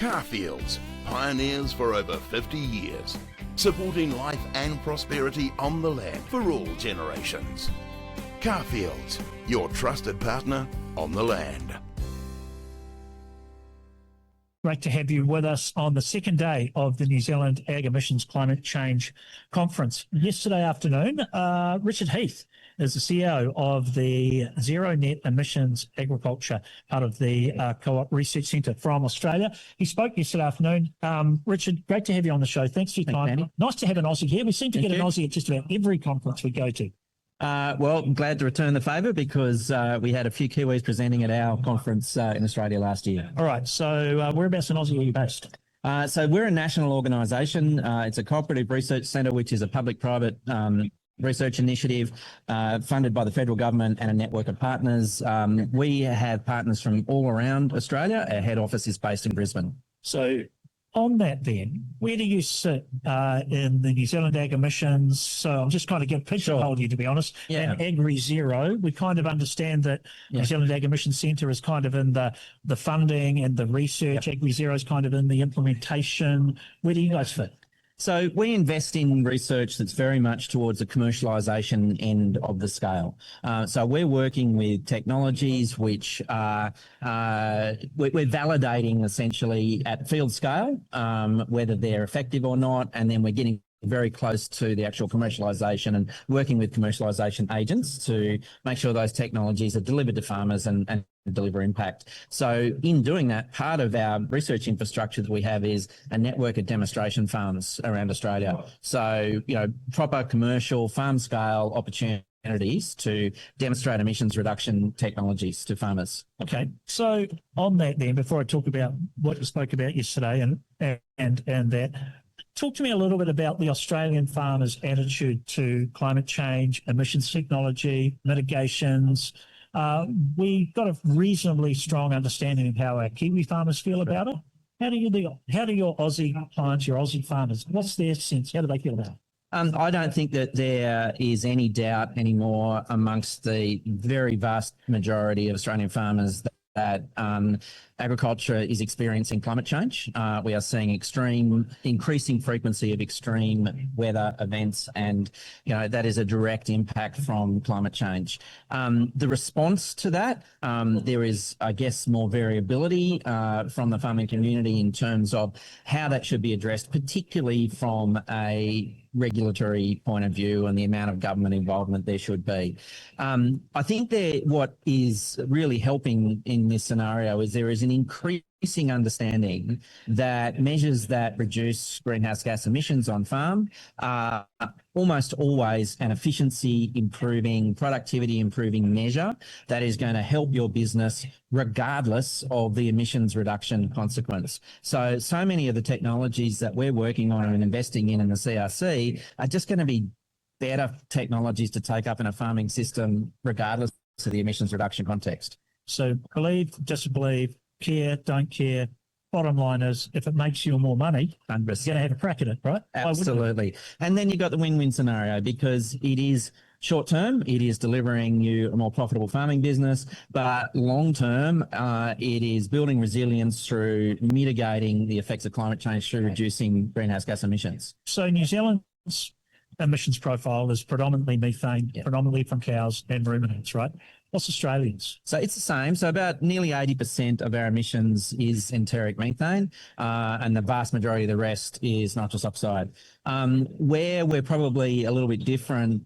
Carfields, pioneers for over 50 years, supporting life and prosperity on the land for all generations. Carfields, your trusted partner on the land. Great to have you with us on the second day of the New Zealand Ag Emissions Climate Change Conference. Yesterday afternoon, Richard Heath is the CEO of the Zero Net Emissions Agriculture, part of the Co-op Research Centre from Australia. He spoke yesterday afternoon. Richard, great to have you on the show. Thanks for your time. Andy. Nice to have an Aussie here. We seem to get an Aussie at just about every conference we go to. Well, I'm glad to return the favour because we had a few Kiwis presenting at our conference in Australia last year. All right. So whereabouts in Aussie are you based? So we're a national organisation. It's a cooperative research centre, which is a public-private research initiative funded by the federal government and a network of partners. We have partners from all around Australia. Our head office is based in Brisbane. So on that then, where do you sit in the New Zealand Ag Emissions? So I'm just kind of getting pigeonholed you, to be honest. Yeah. And Agri Zero, we kind of understand that New Zealand Ag Emissions Centre is kind of in the funding and the research. Agri Zero is kind of in the implementation. Where do you guys fit? So we invest in research that's very much towards the commercialisation end of the scale. So we're working with technologies which are, we're validating essentially at field scale, whether they're effective or not, and then we're getting very close to the actual commercialisation and working with commercialisation agents to make sure those technologies are delivered to farmers and deliver impact. So in doing that, part of our research infrastructure that we have is a network of demonstration farms around Australia. So, you know, proper commercial farm scale opportunities to demonstrate emissions reduction technologies to farmers. Okay. So on that then, before I talk about what you spoke about yesterday and that, talk to me a little bit about the Australian farmers' attitude to climate change, emissions technology, mitigations. We've got a reasonably strong understanding of how our Kiwi farmers feel about it. How do your Aussie clients, your Aussie farmers, what's their sense? How do they feel about it? I don't think that there is any doubt anymore amongst the very vast majority of Australian farmers that agriculture is experiencing climate change. We are seeing increasing frequency of extreme weather events, and that is a direct impact from climate change. The response to that, there is, I guess, more variability from the farming community in terms of how that should be addressed, particularly from a regulatory point of view and the amount of government involvement there should be. I think what is really helping in this scenario is there is an increasing understanding that measures that reduce greenhouse gas emissions on farm are almost always an efficiency improving, productivity improving measure that is going to help your business regardless of the emissions reduction consequence. So many of the technologies that we're working on and investing in the CRC are just going to be better technologies to take up in a farming system regardless of the emissions reduction context. So believe, disbelieve, care, don't care. Bottom line is, if it makes you more money, you're going to have a crack at it, right? Absolutely. And then you've got the win-win scenario because it is short-term, it is delivering you a more profitable farming business, but long-term, it is building resilience through mitigating the effects of climate change through reducing greenhouse gas emissions. So New Zealand's emissions profile is predominantly methane, predominantly from cows and ruminants, right? What's Australians? So it's the same. So about nearly 80% of our emissions is enteric methane, and the vast majority of the rest is nitrous oxide. Where we're probably a little bit different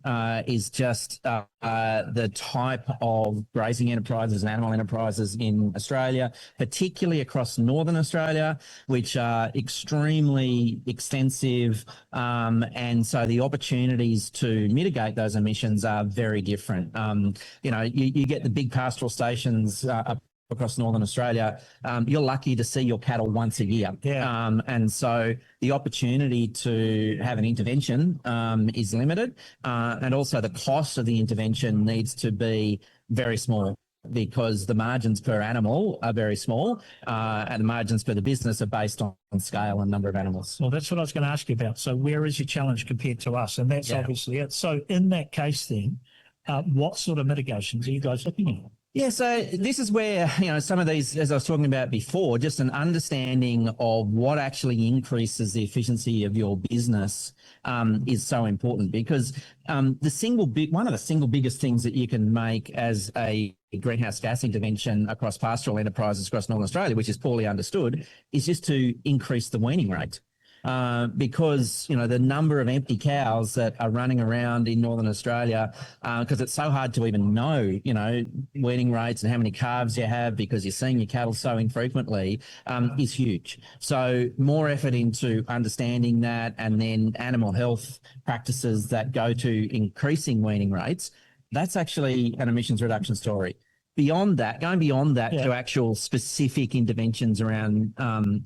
is just the type of grazing enterprises and animal enterprises in Australia, particularly across northern Australia, which are extremely extensive, and so the opportunities to mitigate those emissions are very different. You get the big pastoral stations up across northern Australia. You're lucky to see your cattle once a year. And so the opportunity to have an intervention is limited. And also the cost of the intervention needs to be very small because the margins per animal are very small and the margins for the business are based on scale and number of animals. Well, that's what I was going to ask you about. So where is your challenge compared to us? And that's obviously it. So in that case then, what sort of mitigations are you guys looking at? Yeah, so this is where, some of these, as I was talking about before, just an understanding of what actually increases the efficiency of your business is so important, because one of the single biggest things that you can make as a greenhouse gas intervention across pastoral enterprises across Northern Australia, which is poorly understood, is just to increase the weaning rate. Because, the number of empty cows that are running around in Northern Australia, because it's so hard to even know, weaning rates and how many calves you have because you're seeing your cattle so infrequently, is huge. So more effort into understanding that, and then animal health practices that go to increasing weaning rates, that's actually an emissions reduction story. Going beyond that to actual specific interventions around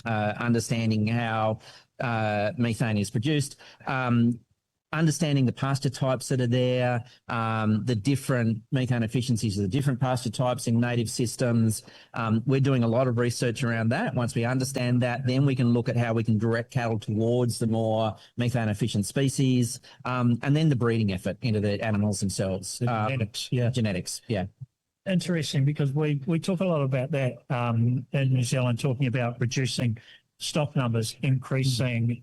understanding how methane is produced, understanding the pasture types that are there, the different methane efficiencies of the different pasture types in native systems. We're doing a lot of research around that. Once we understand that, then we can look at how we can direct cattle towards the more methane efficient species, and then the breeding effort into the animals themselves. Genetics. Interesting, because we talk a lot about that in New Zealand, talking about reducing stock numbers, increasing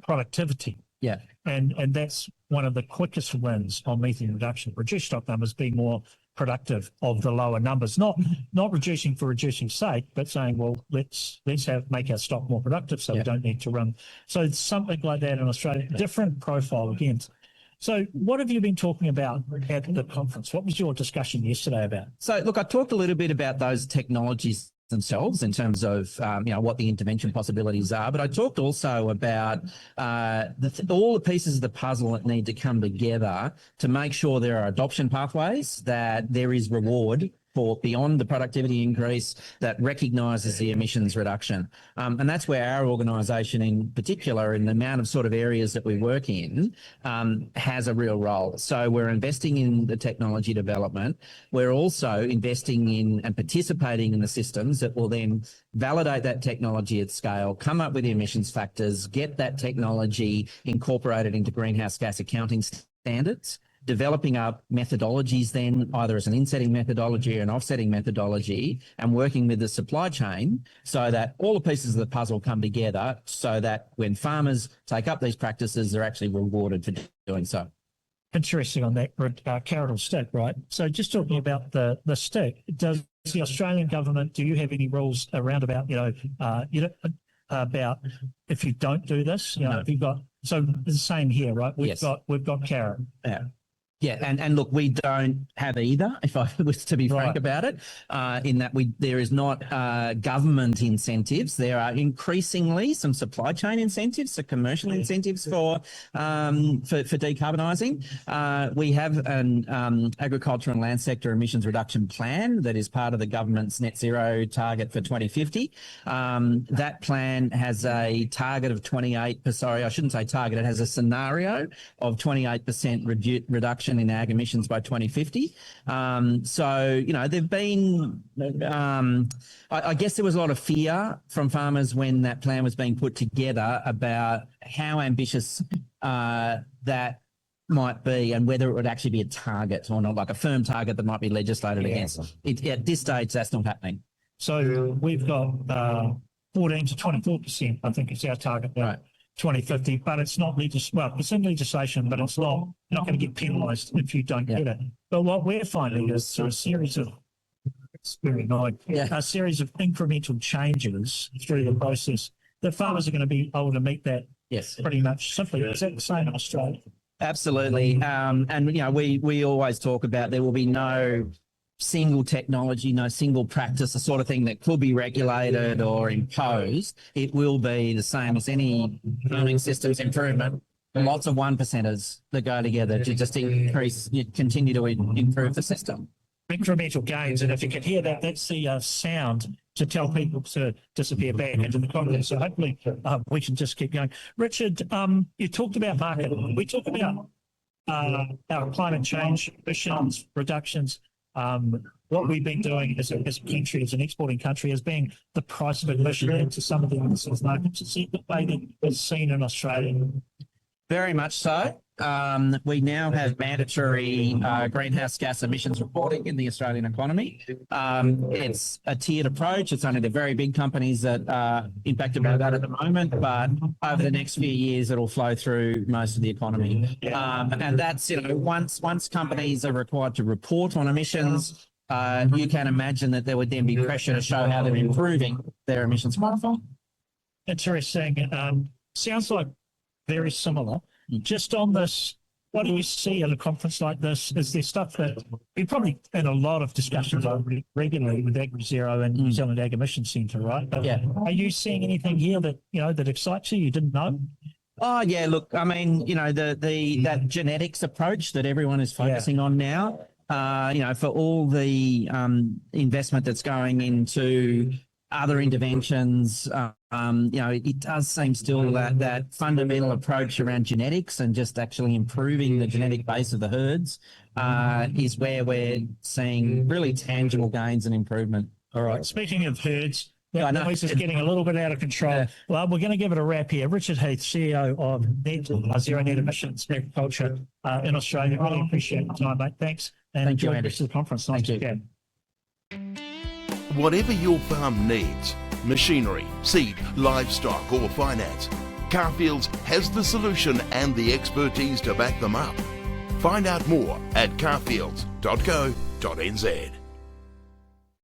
productivity. Yeah. And that's one of the quickest wins on methane reduction. Reduce stock numbers, be more productive of the lower numbers. Not reducing for reducing's sake, but saying, well, let's make our stock more productive so we don't need to run. So something like that in Australia, different profile again. So what have you been talking about at the conference? What was your discussion yesterday about? So look, I talked a little bit about those technologies themselves in terms of what the intervention possibilities are, but I talked also about all the pieces of the puzzle that need to come together to make sure there are adoption pathways, that there is reward for beyond the productivity increase that recognises the emissions reduction. And that's where our organisation in particular, in the amount of sort of areas that we work in, has a real role. So we're investing in the technology development. We're also investing in and participating in the systems that will then validate that technology at scale, come up with the emissions factors, get that technology incorporated into greenhouse gas accounting standards, developing up methodologies then either as an insetting methodology or an offsetting methodology, and working with the supply chain so that all the pieces of the puzzle come together so that when farmers take up these practices, they're actually rewarded for doing so. Interesting on that carrot or stick, right? So just talking about the stick, does the Australian government, do you have any rules around about, about if you don't do this, if you've got, so the same here, right? We've got carrot. Yeah, and look, we don't have either, if I was to be frank about it, in that there is not government incentives. There are increasingly some supply chain incentives, so commercial incentives for decarbonising. We have an agriculture and land sector emissions reduction plan that is part of the government's net zero target for 2050. That plan has a target of it has a scenario of 28% reduction in ag emissions by 2050. There've been, I guess there was a lot of fear from farmers when that plan was being put together about how ambitious that might be and whether it would actually be a target or not, like a firm target that might be legislated against. At this stage, that's not happening. So we've got 14 to 24%, I think is our target now. Right. 2050, but it's not it's in legislation, but it's not going to get penalised if you don't get it. But what we're finding is through a series of incremental changes through the process, the farmers are going to be able to meet that pretty much simply. Is that the same in Australia? Absolutely. We always talk about there will be no single technology, no single practice, the sort of thing that could be regulated or imposed. It will be the same as any farming systems improvement. Lots of 1%ers that go together to just continue to improve the system. Incremental gains, and if you can hear that, that's the sound to tell people to disappear back into the continent. So hopefully we can just keep going. Richard, you talked about market. We talked about our climate change emissions reductions. What we've been doing as a country, as an exporting country, is being the price of admission into some of the overseas markets. Is that the way that it's seen in Australia? Very much so. We now have mandatory greenhouse gas emissions reporting in the Australian economy. It's a tiered approach. It's only the very big companies that are impacted by that at the moment, but over the next few years, it'll flow through most of the economy. And that's, once companies are required to report on emissions, you can imagine that there would then be pressure to show how they're improving their emissions profile. Interesting. Sounds like very similar. Just on this, what do you see at a conference like this? Is there stuff that you're probably in a lot of discussions regularly with AgriZero and New Zealand Ag Emissions Centre, right? But are you seeing anything here that that excites you didn't know? Oh yeah, look, I mean, that genetics approach that everyone is focusing on now. For all the investment that's going into other interventions, it does seem still that fundamental approach around genetics and just actually improving the genetic base of the herds is where we're seeing really tangible gains and improvement. All right. Speaking of herds, the noise is getting a little bit out of control. Yeah. Well, we're going to give it a wrap here. Richard Heath, CEO of Net Emissions Agriculture in Australia. Really appreciate the time, mate. Thanks. And Thank you, enjoy the Andy. rest of the conference. Nice to get. Whatever your farm needs, machinery, seed, livestock or finance, Carfields has the solution and the expertise to back them up. Find out more at carfields.co.nz.